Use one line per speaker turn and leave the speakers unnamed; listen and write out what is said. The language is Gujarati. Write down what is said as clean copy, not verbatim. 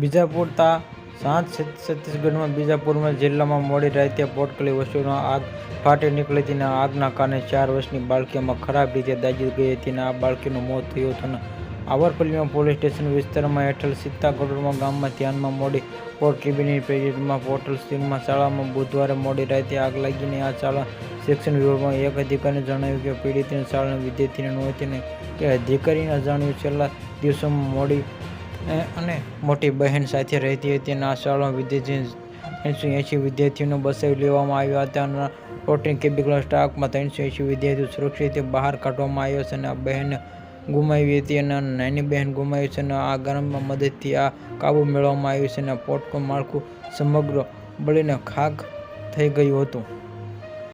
બીજાપુર તા સાંજ છત્તીસગઢમાં બીજાપુર જિલ્લામાં મોડી રાતે પોટકલી વસ્તુમાં આગ ફાટી નીકળી હતી અને આગના કારણે 4 વર્ષની બાળકીમાં ખરાબ રીતે દાઝી ગઈ હતી અને આ બાળકીનું મોત થયું હતું. આવરપલ્લીમાં પોલીસ સ્ટેશન વિસ્તારમાં હેઠળ સીતાગઢમાં ગામમાં ધ્યાનમાં મોડી પોટકલીની પેકેટમાં પોર્ટલ સ્કૂલમાં શાળામાં બુધવારે મોડી રાતે આગ લાગીને આ શાળા શિક્ષણ વિભાગમાં એક અધિકારીએ જણાવ્યું કે પીડિતની શાળાના વિદ્યાર્થીની નહોતી કે અધિકારીને જણાવ્યું છેલ્લા દિવસોમાં મોડી અને મોટી બહેન સાથે રહેતી હતી અને આ શાળામાં વિદ્યાર્થી 380 વિદ્યાર્થીઓને બચાવી લેવામાં આવ્યા હતા અને પ્રોટીન કેમિકલ સ્ટાકમાં 380 વિદ્યાર્થીઓ સુરક્ષિત રીતે બહાર કાઢવામાં આવ્યા છે અને આ બહેને ગુમાવી હતી અને નાની બહેન ગુમાવી છે અને આ ગ્રામમાં મદદથી આ કાબુ મેળવવામાં આવ્યું છે અને પોટકું માળખું સમગ્ર બળીને ખાખ થઈ ગયું હતું.